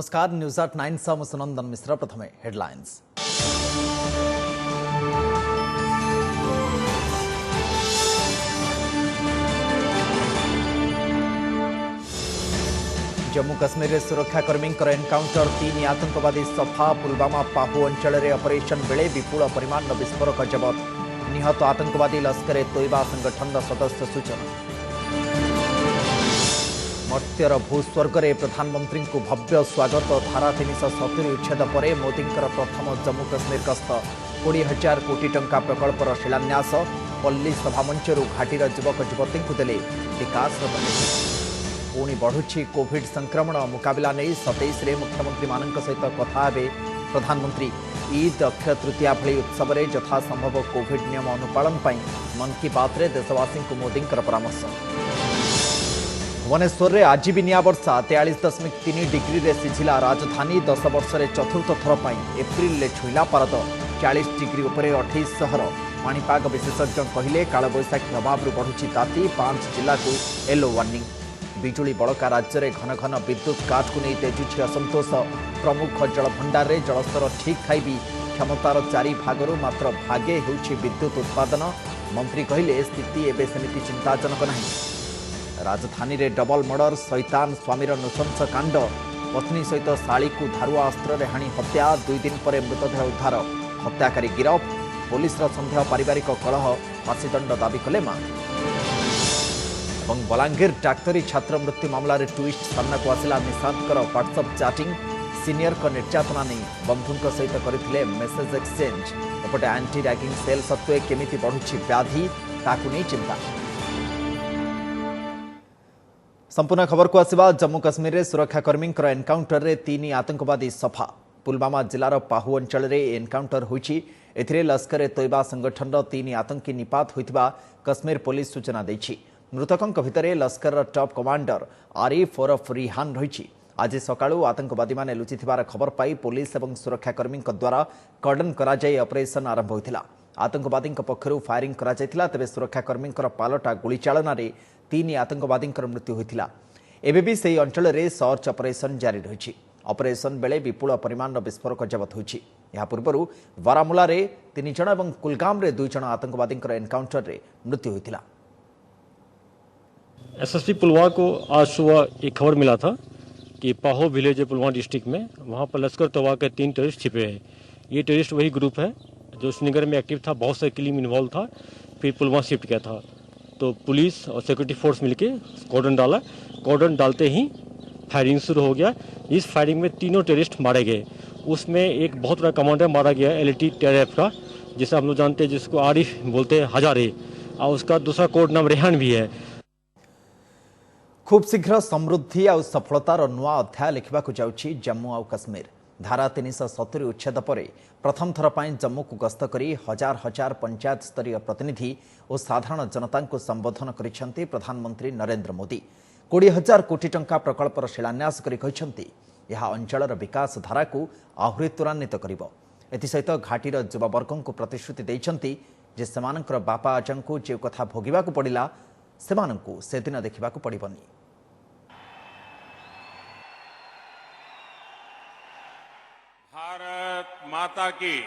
नमस्कार news at 9 सह सुनंदन मिश्र। प्रथमे हेडलाइंस। जम्मू कश्मीर में सुरक्षाकर्मी एनकाउंटर 3 आतंकवादी सफा। पुलवामा पाहु अंचल में ऑपरेशन बेले विपुल परिमाण विस्फोरक जबत। निहत आतंकवादी लश्कर तोयबा संगठन सदस्य सूचना। मर्त्यर भूस्वर्ग में प्रधानमंत्री को भव्य स्वागत। धारा 370 उच्छेद पर मोदी प्रथम जम्मू कश्मीर गस्त। 20,000 कोटी टंका प्रकल्पर शिलान्यास। पल्ली सभामंचर घाटीर युवक युवती को देले विकास। पुणी बढ़ुछि कोविड संक्रमण मुकाबला नहीं 27 रे मुख्यमंत्री मान सहित कथा हेबे प्रधानमंत्री। ईद अक्षय तृतीया भली उत्सव में यथासंभव कोविड नियम अनुपालन पर मन की बात रे देशवासी को मोदी परामर्श। भुवनेश्वर में आज भी निया वर्षा 43.3 डिग्री रे सिझिला राजधानी। 10 वर्ष में चतुर्थ थर पर एप्रिल में छुईला पारद 40 डिग्री उपरे 28 सहर। पाणीपाग विशेषज्ञ कहले कालबैशाखी अभाव बढ़ुछि ताती। 5 जिला को येलो वार्निंग। बिजुली बड़का राज्य में घन घन विद्युत काट को नहीं तेजुछि असंतोष। प्रमुख जलभंडार में जलस्तर ठीक थाई भी क्षमतार 4 भागरू मात्र भागे होछि विद्युत उत्पादन। मंत्री कहले स्थिति एबे समिति चिंताजनक नहीं। राजधानी रे डबल मर्डर। शैतान स्वामीर नृशंस कांड। पत्नी सहित शाली को धारुआ अस्त्र हाणी हत्या। 2 दिन पर मृतदेह उद्धार। हत्याकारी गिरफ। पुलिस सन्देह पारिवारिक कलह। फांसीदंड दाबी कले मां। बलांगीर डाक्तरी छात्र मृत्यु मामला रे ट्विस्ट सामना को आसिला। निशांतर व्हाट्सएप चैटिंग। सीनियर को निर्यातना नहीं बंधुओं सहित करथिले मेसेज एक्सचेंज। एपटे एंटी रैगिंग सेल सत्वे केमिति बढ़ुछि व्याधि ताकू नहीं चिंता। संपूर्ण खबर को आसिबा। जम्मू कश्मीर में सुरक्षाकर्मी एनकाउंटर रे 3 आतंकवादी सफा। पुलवामा जिलार पाहु अंचल में एनकाउंटर होइछि। एथिरे लश्कर तोयबा संगठन 3 आतंकी निपात होइतिबा कश्मीर पुलिस सूचना दैछि। मृतकों भितर लश्कर टॉप कमांडर आरिफ ओरफ रिहान रही। आज सकाळु आतंकवादी माने लुचिथिबार खबर पाई पुलिस और सुरक्षाकर्मी द्वारा कर्डन कराई ऑपरेशन आरंभ होइतिला। आतंकवादी पक्षरु फायरिंग करा जायतिला। तेबे सुरक्षाकर्मी पालटा गुलीचालना 3 आतंकवादी मृत्यु होइतिला। एबे भी सेही अंचल में सर्च ऑपरेशन जारी रही। ऑपरेशन बेले विपुल परिमाण विस्फोरक जबत होइछि। या पूर्व बारामुला रे 3 जण और कुलगाम रे 2 जण आतंकवादी एनकाउंटर रे मृत्यु होइतिला। एसएसपी पुलवामा को आज सुबह एक खबर मिला था कि पाहो विलेज पुलवामा डिस्ट्रिक्ट में वहाँ पर लश्कर तोयबा के 3 टेररिस्ट छिपे हैं। ये टेररिस्ट वही ग्रुप है जो श्रीनगर में एक्टिव था, बहुत से किलिंग में इन्वॉल्व था, फिर पुलवामा शिफ्ट किया था। तो पुलिस और सिक्योरिटी फोर्स मिलके कॉर्डन डाला। कॉर्डन डालते ही फायरिंग शुरू हो गया। इस फायरिंग में 3 टेररिस्ट मारे गए। उसमें एक बहुत बड़ा कमांडर मारा गया LT टेरफ का, जिसे हम लोग जानते हैं, जिसको आरिफ बोलते हैं हजारे, और उसका दूसरा कोड नाम रेहान भी है। खूब शीघ्र समृद्धि और सफलतार नुआ अध्याय लिखा जाउछि जम्मू और कश्मीर। धारा 370 उच्छेद पर प्रथम थर पर जम्मू को गस्त करी हजार हजार पंचायत स्तरीय प्रतिनिधि और साधारण जनता को संबोधन करिसेंति प्रधानमंत्री नरेंद्र मोदी। 20,000 कोटी टंका प्रकल्पर शिलान्यास करी कहिसेंति यह अंचलर विकास धारा को आहुरी त्वरान्वित करिवो। एथिसहित घाटीर युववर्गों को प्रतिश्रुति दैछंति जे सेमानकर बापा आजंकु जे कथा भोगिबा को पड़िला सेमानंकु सेदिन देखिबा को पड़िबनी। भारत माता की।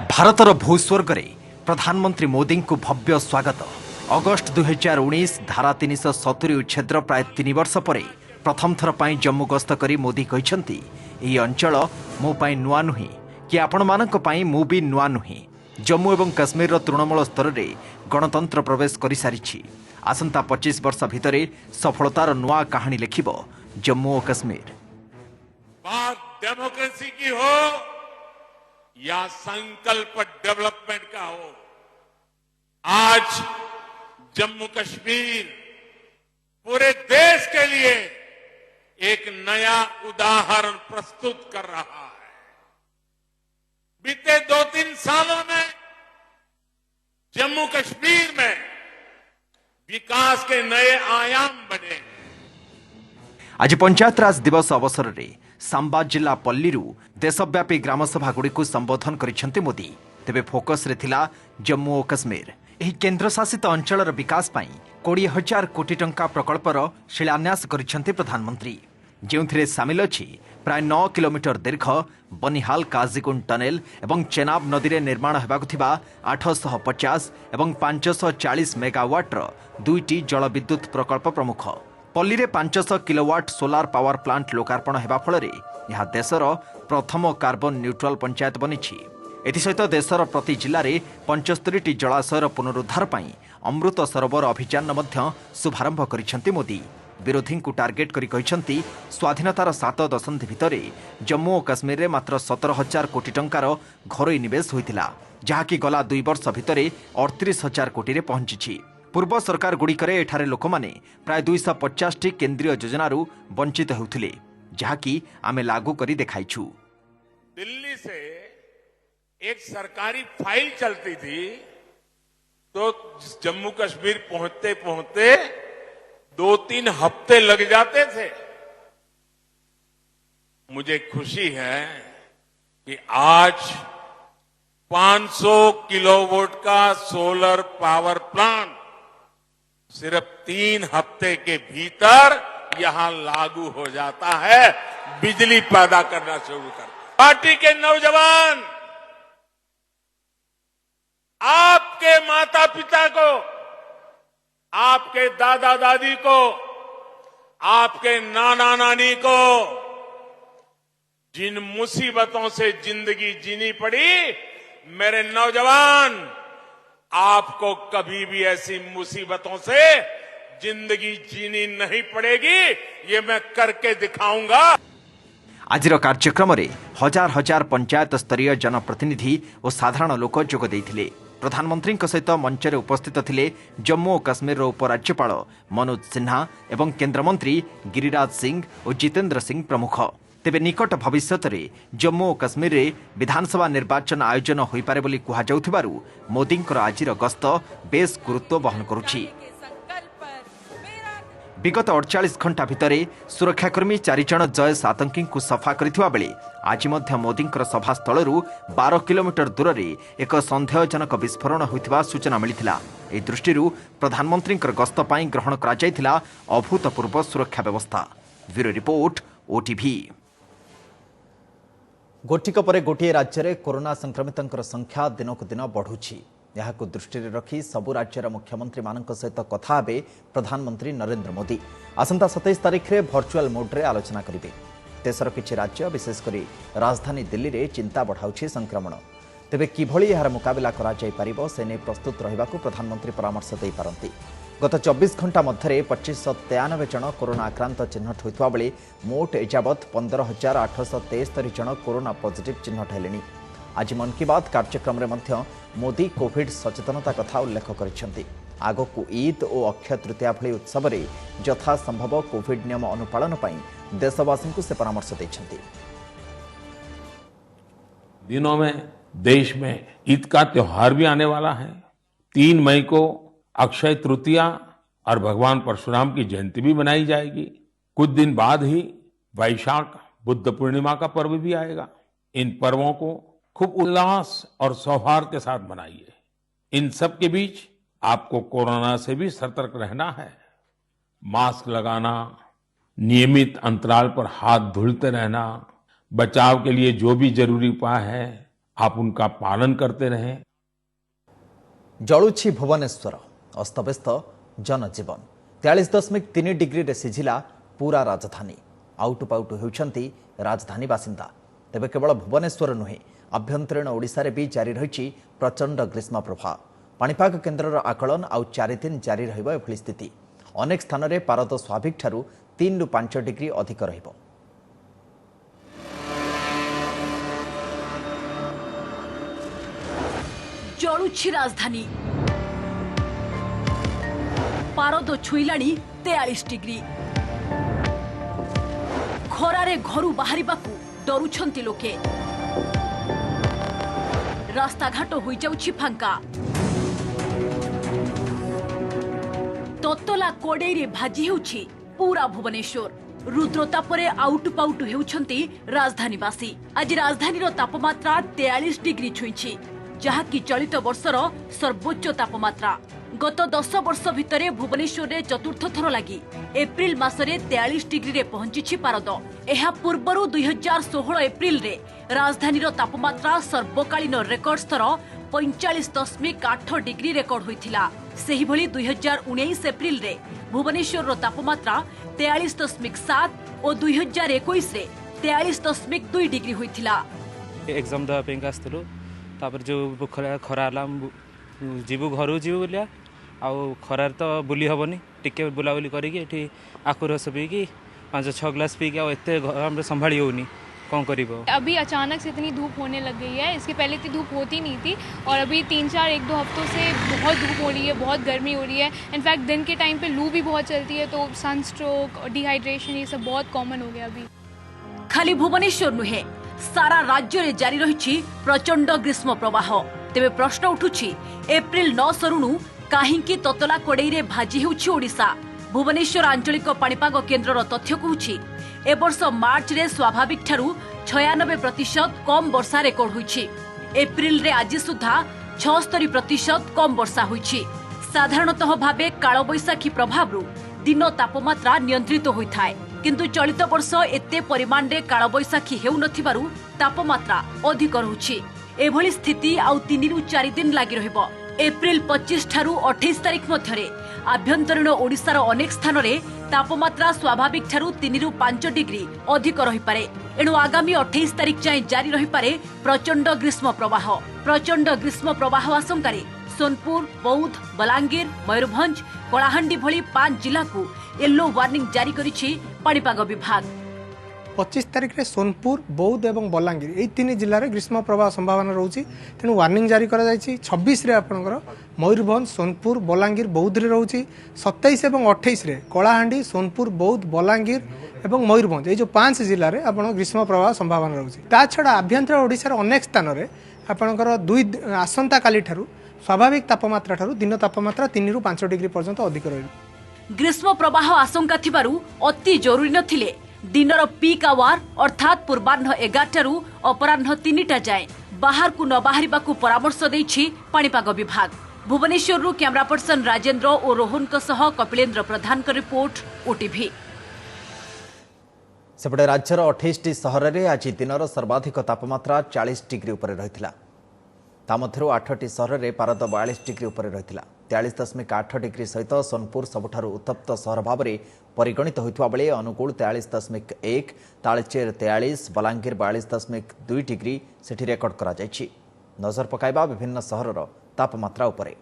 भारतर भूस्वर्ग रे प्रधानमंत्री मोदी को भव्य स्वागत। अगस्त 2019 धारा 370 उच्छेद प्राय 3 वर्ष पर प्रथम थर पर जम्मू गस्त करी मोदी कहते यह अंचल मो पाई नुआ नुहे कि आपण मानक पाई मु भी नुआ नुहे। जम्मू एवं काश्मीर तृणमूल स्तर में गणतंत्र प्रवेश कर सारी। आसंता 25 वर्ष भितर सफलतार नुआ कहानी लिखिब जम्मू और काश्मीर। बात डेमोक्रेसी की हो या संकल्प डेवलपमेंट का हो, आज जम्मू कश्मीर पूरे देश के लिए एक नया उदाहरण प्रस्तुत कर रहा है। बीते 2-3 सालों में जम्मू कश्मीर में विकास के नए आयाम बने। आज पंचायत राज दिवस अवसर में सांबा जिला पल्लीरू देशव्यापी ग्रामसभा गुड़ी को संबोधन करिसेंति मोदी। तेबे फोकस रे थिला जम्मू और काश्मीर। एही केंद्र शासित अंचलर विकास पाई 20,000 कोटी टंका प्रकल्पर शिलान्यास करिसेंति प्रधानमंत्री। जो सामिल अच्छी प्राय 9 किलोमीटर दीर्घ बनिहाल काजीकुंड टनेल एवं चेनाब नदी में निर्माण होगाकु 850 एवं 540 मेगावाट्र 2टी जलविद्युत प्रकल्प प्रमुख। पल्ली में 500 किलोवाट सोलार पावर प्लांट लोकार्पण होगा फल यह देशर प्रथम कार्बन न्यूट्रल पंचायत बनी। एसत देशर प्रति जिले में 75टी जलाशयर पुनरुद्धार पर अमृत सरोवर अभियान शुभारंभ कर मोदी। विरोधी को टार्गेट करी कहते स्वाधीनतार 7 दशंधि भितर जम्मू और काश्मीर में मात्र 17,000 कोटी टंकार घरोई निवेश होता जहाँकि गला 2 वर्ष भितर 38,000 कोटी में पहुंची। पूर्व सरकार गुड़िकरे एठारे लोक माने प्राय 250 केंद्रीय योजनारू वंचित होउथिले जहाँकि आमे लागू करी देखाइछु। दिल्ली से एक सरकारी फाइल चलती थी तो जम्मू कश्मीर पहुंचते पहुंचते 2-3 हफ्ते लग जाते थे। मुझे खुशी है कि आज 500 किलोवाट का सोलर पावर प्लांट सिर्फ 3 हफ्ते के भीतर यहां लागू हो जाता है, बिजली पैदा करना शुरू कर। पार्टी के नौजवान आपके माता पिता को, आपके दादा दादी को, आपके नाना नानी को जिन मुसीबतों से जिंदगी जीनी पड़ी, मेरे नौजवान आपको कभी भी ऐसी मुसीबतों से जिंदगी जीनी नहीं पड़ेगी, ये मैं करके दिखाऊंगा। आजिर कार्यक्रम में हजार हजार पंचायत स्तरीय जनप्रतिनिधि और साधारण लोक जोग देइथिले। प्रधानमंत्री सहित मंच में उपस्थित थिले जम्मू और काश्मीर उपराज्यपाल मनोज सिन्हा एवं केन्द्रमंत्री गिरिराज सिंह और जितेंद्र सिंह प्रमुख। तेबे निकट भविष्य में जम्मू और काश्मीर में विधानसभा निर्वाचन आयोजन हो पारे बोली कुहाजाउथिबारु मोदींकर आजिर गस्त बेस गुरुत्व वहन करुछि। विगत 48 घंटा भितर सुरक्षाकर्मी 4 जण जयस आतंकी को सफा करथिबा बेले आज मध्य मोदींकर सभास्थलरू 12 किलोमीटर दूर में एक संदेहजनक विस्फोरण होइथिबा सूचना मिलिथिला। ए दृष्टिरू प्रधानमंत्री गस्त पाई ग्रहण करा जायथिला अभूतपूर्व सुरक्षा व्यवस्था। Bureau report OTV. गोटिक परे गोटिए राज्य में कोरोना संक्रमितों संख्या दिनक दिन बढ़ुछि। यहां दृष्टि रखी सबु राज्यर मुख्यमंत्री मान सहित कथा हे प्रधानमंत्री नरेंद्र मोदी। आसंता 27 तारिख में भर्चुआल मोड्रे आलोचना करेंगे। देशर किछि राज्य विशेषकर राजधानी दिल्ली में चिंता बढ़ाउछि संक्रमण। तेबे किभଳି यार मुकाबला करा जाय परिबो से ने प्रस्तुत रहिबाकू प्रधानमंत्री परामर्श देई पारंती। गत 24 घंटा मध्य 2593 जन कोरोना आक्रांत चिन्हट होइतबा बेले मोट एजावत 15,873 जन कोरोना पॉजिटिव चिन्हट हेलेनी। आज मन की बात कार्यक्रम में मध्य मोदी कोविड सचेतनता कथा उल्लेख करिसेंती। आगकू ईद और अक्षय तृतीया भली उत्सव में यथा संभव कोविड नियम अनुपालन पर देशवासी को से परामर्श देछंती। दिनों में देश में ईद का त्योहार भी आने वाला है। 3 मई को अक्षय तृतीया और भगवान परशुराम की जयंती भी मनाई जाएगी। कुछ दिन बाद ही वैशाख बुद्ध पूर्णिमा का पर्व भी आएगा। इन पर्वों को खूब उल्लास और सौहार्द के साथ मनाइए। इन सब के बीच आपको कोरोना से भी सतर्क रहना है। मास्क लगाना, नियमित अंतराल पर हाथ धुलते रहना, बचाव के लिए जो भी जरूरी उपाय है आप उनका पालन करते रहें। जलुछि भुवनेश्वर, अस्तव्यस्त जनजीवन। 43.3 डिग्री रे सिझिला पूरा राजधानी। आउटुपाउटु होउछंती राजधानी बासिंदा। तेबे केवल भुवनेश्वर नुहे, आभ्यंतरीण ओडिशा रे भी जारी रहिछि प्रचंड ग्रीष्म प्रभाव। पाणीपाग केन्द्रर आकलन आउ 4 दिन जारी रहिबो एभଳି स्थिति। अनेक स्थान रे पारद स्वाभाविक ठारू 3 रु 5 डिग्री अधिक रहिबो। जलुछि राजधानी, पारद छुईलाणी 43 डिग्री। खरारे घरू बाहरिबाकू डरुछंती लोके। रास्ता घाट होई जाउछि फांका। ततला कोडेरे भाजी हेउछि पूरा भुवनेश्वर। रुद्रतापरे आउटपाउट हेउछंती राजधानीवासी। आज राजधानीर तापमात्रा 43 डिग्री छुईछि, जहाकी चलित वर्षर सर्वोच्च तापमात्रा। गत 10 वर्ष भितर भुवनेश्वर में चतुर्थ थर लगी एप्रिल मासरे 43 डिग्री रे पहुंची पारद। एहा पूर्वरु 2016 एप्रिल रे राजधानीर तापमात्रा सर्वकालीन रेकर्ड स्तर 45.8 डिग्री रेकर्ड होइथिला। सेही भली 2019 एप्रिल रे भुवनेश्वर तापमात्रा 43.7 और 2021 रे 43.2 डिग्री होइथिला। एग्जाम दवा पे आसलु तापर जो खरा जीवु घर जीवु बोलिया आउ खरार तो बुली हेनी टिके बुलाबुली करी आखु रस पीकि 5-6 ग्लास पीकि एते संभाली होनी कौन करिबो। अभी अचानक से इतनी धूप होने लग गई है, इसके पहले इतनी धूप होती नहीं थी और अभी 3-4-1-2 हफ्तों से बहुत धूप हो रही है, बहुत गर्मी हो रही है। इनफैक्ट दिन के टाइम पे लू भी बहुत चलती है तो सनस्ट्रोक, डिहाइड्रेशन ये सब बहुत कॉमन हो गया अभी। खाली भुवनेश्वर नुहे सारा राज्य रे जारी रही प्रचंड ग्रीष्म प्रवाह। तेबे प्रश्न उठुछि एप्रिल 9 सरुणु काहींकी ततला कोड़ई रे भाजी हेउछि ओडिशा। भुवनेश्वर आंचलिक पाणीपाग केन्द्रर तथ्य कहूछि ए वर्ष मार्च रे स्वाभाविक ठारू 96% कम वर्षा रेकर्ड होइछि। एप्रिल रे आज सुधा 76% कम वर्षा होइछि। साधारणतः भाबे कालबैशाखी प्रभावरु दिन तापमात्रा नियंत्रित होइथाय, किंतु चलित वर्ष एते परिमाण रे कालबैशाखी हेउ नथिबारु तापमात्रा अधिक रहुछि। एभली स्थिति आउ 3-4 दिन लागि रहिबो। एप्रिल 25 ठारू 28 तारिख मध्यरे आभ्यंतरीण ओडिशार अनेक स्थान रे तापमात्रा स्वाभाविक ठारू 3-5 डिग्री अधिक रही पारे। एणु आगामी 28 तारिख जाए जारी रही पारे प्रचंड ग्रीष्म प्रवाह। प्रचंड ग्रीष्म प्रवाह आशंकारे सोनपुर, बौद्ध, बलांगीर, मयूरभंज, कलाहांडी भली 5 जिला को येलो वार्निंग जारी करिछि पाणीपाग विभाग। 25 तारिख रे सोनपुर, बौद्ध एवं बलांगीर यही 3 जिले में ग्रीष्म प्रवाह संभावना रोचे, तेणु वार्निंग जारी करा जायछि। 26 रे आपनकर मयूरभंज, सोनपुर, बलांगीर, बौद्ध रे रोचे। 27 एवं 28 रे कलाहांडी, सोनपुर, बौद्ध, बलांगीर एवं मयूरभंज ये जो 5 जिले में आपन ग्रीष्म प्रवाह संभावना रोचे। ता छड़ा आभ्यंतर ओडिशार अनेक स्थान रे आपनकर आसंता काली ठारू स्वाभाविक तापमात्रा ठारू दिन तापमात्रा 3-5 डिग्री पर्यंत अधिक रही। ग्रीष्म प्रवाह आशंका थिबारु अति जरूरी नथिले दिनर पीक आवर अर्थात पूर्वाह्न 11 अपराह्न 3 जाए बाहर को न बाहरिबाकू परामर्श देछि पाणीपाग विभाग। भुवनेश्वर कैमरा पर्सन राजेंद्र और रोहन कपिलेन्द्र प्रधान का रिपोर्ट ओटीवी। सेपटे राज्यर 28 सहर में आज दिनर सर्वाधिक तापमात्रा 40 डिग्री उपर रही। तामध्यरु 8टी सहर में पारद 42 डिग्री उपर रही। 43.8 डिग्री सहित सोनपुर सबुठारु उत्तप्त सहर भाव में परिगणित होता बेले अनुगुल 43.1, तालचेर 43, बलांगीर 42.2 डिग्री सेठी रेकर्ड करा जायछि। नजर पकाइबा विभिन्न सहरर तापमात्रा उपरे।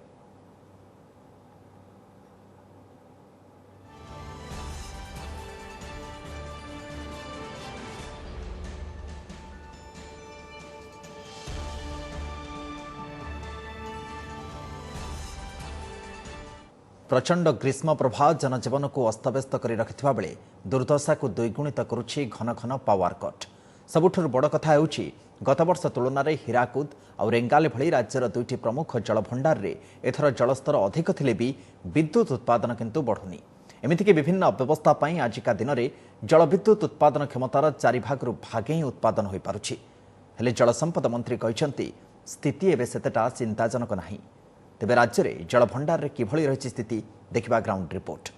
प्रचंड ग्रीष्म प्रभाव जनजीवन को अस्तव्यस्त कर रखिथिबा बेले दुर्दशा को द्विगुणित करुछि घन घन पावर कट। सबुठुर बड़ कथा हेउछि गत वर्ष तुलन में हीराकुद और रेंगाली भली राज्यर 2टी प्रमुख जलभंडार रे एथर जलस्तर अधिक थिले भी विद्युत उत्पादन किंतु बढ़ुनी। एमितिकी विभिन्न अव्यवस्था पई आजिका दिन में जलविद्युत उत्पादन क्षमतार 4 भागरु भागे ही उत्पादन हो पारुछि। हेले जलसंपद मंत्री कहिसंती स्थिति एबे सेतेटा चिंताजनक नाही। तेबे राज्य में जलभंडार कि रही स्थिति देखा ग्राउंड रिपोर्ट।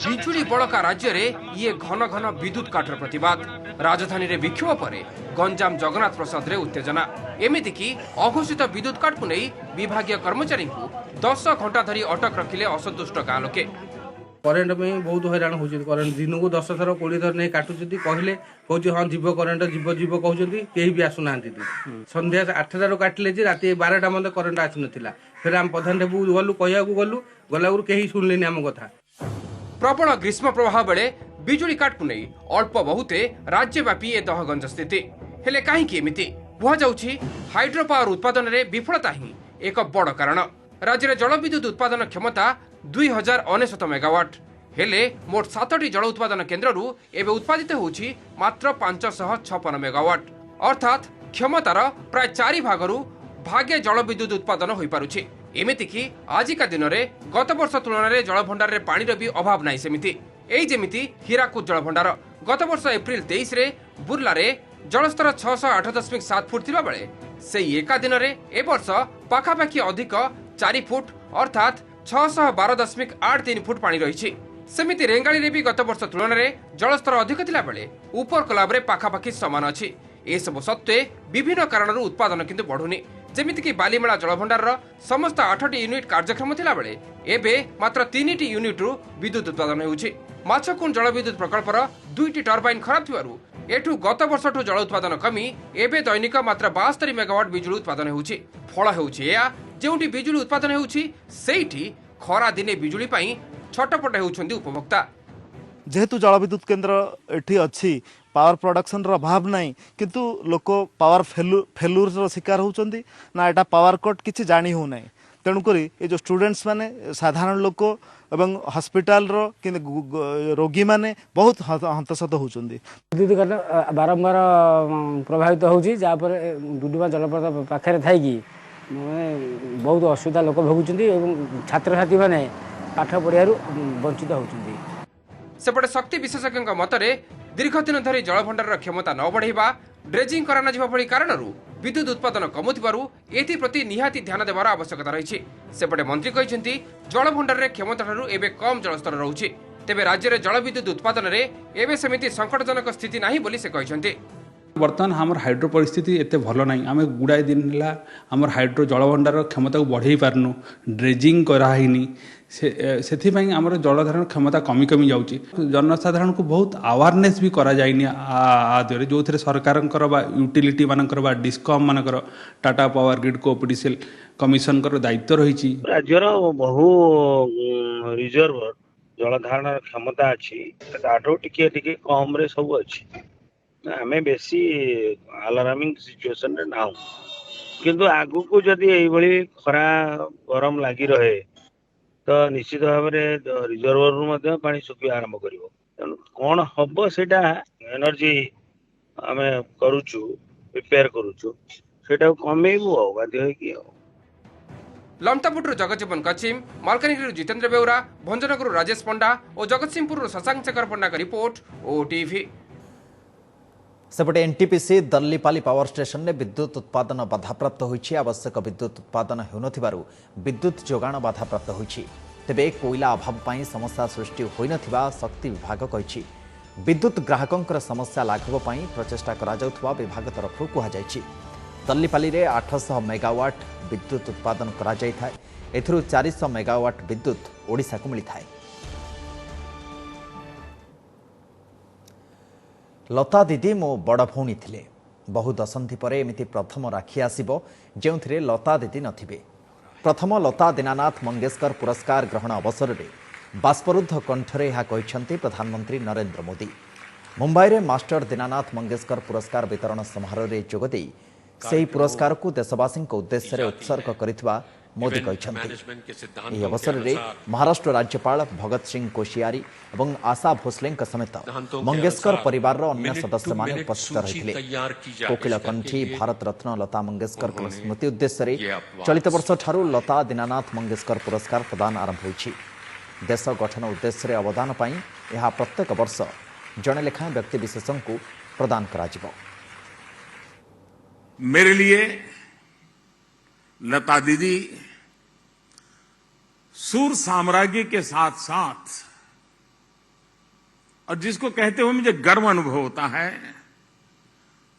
बिजुली बड़का राज्य में ये घन घन विद्युत काटर प्रतिवाद। राजधानी रे विक्षोभ पर गंजाम जगन्नाथ प्रसाद रे उत्तेजना। एमितिकी अघोषित विद्युत काट को नहीं विभागीय कर्मचारी को 10 घंटा धरी अटक रखिले असंतुष्ट गाँ लोके। करेन्ट में बहुत हैरान हो करेन्ट दिन को 10 थर 20 थर नहीं काटुच्च कहले कह हाँ जीव करेन्ट जीव जीव कहते कहीं भी आसुना सन्ध्या 8टार काटिले रात 12टा मत करेन्ट आसी नाला। फिर आम प्रधान गलु कह गलु गला कहीं शुणिले आम कथा। प्रबल ग्रीष्म प्रवाह बेले बिजुली काट को नहीं अल्प बहुते राज्यव्यापी ए दहगंज स्थिति। हेले कहीं एमिति कहुछि हाइड्रो पावर उत्पादन रे विफलता ही एक बड़ कारण। राज्य में जलविद्युत उत्पादन क्षमता 2099 मेगावाट हेले मोट 7टी जल उत्पादन केन्द्ररू एवं उत्पादित होछि मात्र 556 मेगावाट अर्थात क्षमतार प्राय 4 भागरू भागे जलविद्युत उत्पादन हो पारुछि। एमितिकी आजिका दिन में गत वर्ष तुलन में जलभंडार में पानी भी अभाव नहीं। सेमिति एई जेमिति हीराकुद जलभंडार गत वर्ष एप्रिल 23 रे बुर्ला रे जलस्तर 608.7 फुट थिबा बेले से एका दिन रे ए वर्ष पाखापाखि अधिक 4 फुट अर्थात 612.83 फुट पानी रही। सेमिति रेंगाली रे भी गत वर्ष तुलन में जलस्तर अधिक थिला बेले ऊपर कोलाब रे पाखापाखि समान अछि। ए सब सत्वे विभिन्न कारण उत्पादन किंतु बढ़ुनी। जेमिति कि बालीमेला जलभंडार समस्त 8टी यूनिट कार्यक्षम थिला बेले एबे मात्र 3टी यूनिट रु विद्युत उत्पादन होउछि। माछकुंड जलविद्युत प्रकल्पर 2टी टर्बाइन खराब थिबारु एठु गत वर्षठु जल उत्पादन कमी एबे दैनिक मात्र 72 मेगावाट बिजुली उत्पादन होउछि। फल होउछि या जेउटी बिजुली उत्पादन होउछि सेइठी खरा दिने बिजुली पई छटपट होउछन्ती उपभोक्ता। जेहेतु जलविद्युत केन्द्र एठी अच्छी पावर प्रोडक्शन रो अभाव नहीं किंतु लोक पावर फेलुर रो शिकार होउछन्ती ना एटा पावर कट किछि जानी हो नहीं। तेणुक ये जो स्टूडेंट्स माने साधारण लोक एवं हॉस्पिटल रो रोगी माने बहुत हंतसत होउछन्ती। विद्युत बारंबार प्रभावित होउछि जा पर डुडुमा जलप्रपात पाखरे थाई कि बहुत असुविधा लोक भोगुछन्ती एवं छात्र छात्री माने पाठ पढ़ियारु वंचित होउछन्ती। सेपटे शक्ति विशेषज्ञ मतरे दीर्घ दिन धरी जलभंडार क्षमता न बढ़ाइबा ड्रेजिंग कराना जिबा भली कारणरू विद्युत उत्पादन कमुथिबारु एथि प्रति निहाती ध्यान देबार आवश्यकता रही। सेपटे मंत्री कहिसेंती जलभंडार रे क्षमता ठारू एबे कम जलस्तर रहउछि। तेबे राज्य रे जलविद्युत उत्पादन रे एबे समिति संकटजनक स्थिति नाही बोली से कहिसेंती। बर्तमान हमर हाइड्रो परिस्थिति एते भलो नाही। आमे गुडाई दिन ला हमर हाइड्रो जलभंडार क्षमता को बढ़ाई पारनु ड्रेजिंग कराहिनी से आमर जलधारण क्षमता कमी कमी जाऊँगी। जनसाधारण को बहुत अवेयरनेस भी करा जाइनी आदि जो थे सरकार यूटिलिटी मानकर डिस्कम मानकर Tata power grid cooperative commission दायित्व रही। राज्यर बहु रिजर्व जलधारण क्षमता अच्छी टिके टिके कम रे सब अच्छी। आमे बेसी अलार्मिंग सिचुएशन रे ना किंतु आगु को जदि एई भली खरा गरम लागी रहे तो निश्चित भाव में रिजर्वर पानी सुखा आरंभ कर कौन हम से एनर्जी आम करुचु प्रिपेयर करुचु से कमेबू बाध्य लमतापुर जगजीवन कचिम मालकानगिरी जितेंद्र बेउरा भंजनगर राजेश पंडा और जगतसिंहपुर शशांक शेखर पंडा का रिपोर्ट ओटीवी। सेपटे एनटीपीसी दल्लीपाली पावर स्टेशन में विद्युत उत्पादन बाधाप्राप्त होइछि। आवश्यक विद्युत उत्पादन हेउनथिबारु विद्युत जोगाण बाधाप्राप्त होइछि। तेबे कोयला अभाव पाई समस्या सृष्टि होइनथिबा शक्ति विभाग कहिछि। विद्युत ग्राहकंकर समस्या लाघव पाई प्रचेष्टा करा जाउथबा विभाग तरफरु कुहा जाइछि। दल्लीपाली रे 800 मेगावाट विद्युत उत्पादन करा जाय थाए। एथिरु 400 मेगावाट विद्युत ओडिसा को मिली थाए। लता दीदी मो बड़ भौणी थिले। बहु दशंधि परे एमिति प्रथम राखी आसिबो जेउथिरे लता दीदी नथिबे। प्रथम लता दीनानाथ मंगेशकर पुरस्कार ग्रहण अवसर में बाष्परुद्ध कंठरे यह कहिसेंती प्रधानमंत्री नरेंद्र मोदी। मुंबई रे मास्टर दीनानाथ मंगेशकर पुरस्कार वितरण समारोह रे जोगदेई सेही पुरस्कार को देशवासी उद्देश्य रे उत्सर्ग करितबा मोदी कहिसेंती। यह अवसर में महाराष्ट्र राज्यपाल भगत सिंह कोशियारी और आशा भोसले समेत मंगेशकर परिवार अन्य सदस्य मान उपस्थित रही। कोकिल कंठी भारत रत्न लता मंगेशकर स्मृति उद्देश्य चलित वर्ष ठारू लता दीनानाथ मंगेशकर पुरस्कार प्रदान आरंभ होइछि। देश गठन उद्देश्य अवदान पाई यह प्रत्येक वर्ष जड़े लेखा व्यक्ति विशेष को प्रदान करा जिवो। मेरे लिए लता दीदी सूर साम्राज्य के साथ साथ और जिसको कहते हुए मुझे गर्व अनुभव होता है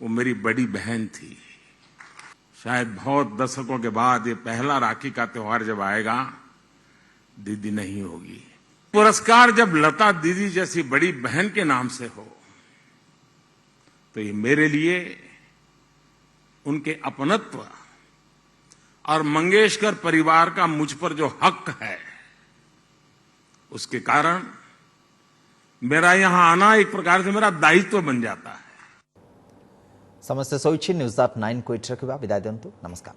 वो मेरी बड़ी बहन थी। शायद बहुत दशकों के बाद ये पहला राखी का त्योहार जब आएगा दीदी नहीं होगी। पुरस्कार जब लता दीदी जैसी बड़ी बहन के नाम से हो तो ये मेरे लिए उनके अपनत्व और मंगेशकर परिवार का मुझ पर जो हक है उसके कारण मेरा यहां आना एक प्रकार से मेरा दायित्व बन जाता है। समस्त सोइछि न्यूज.9 को इट रखिबा विदाय दियंतु। नमस्कार।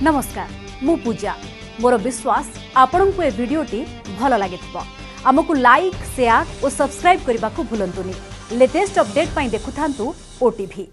नमस्कार मु पूजा मोर विश्वास आपन को ए वीडियोटी भल लागिथिबो। आमको लाइक शेयर और सब्सक्राइब करने को भूलंतुनी। लेटेस्ट अपडेट पाई देखुथांतु ओटीवी।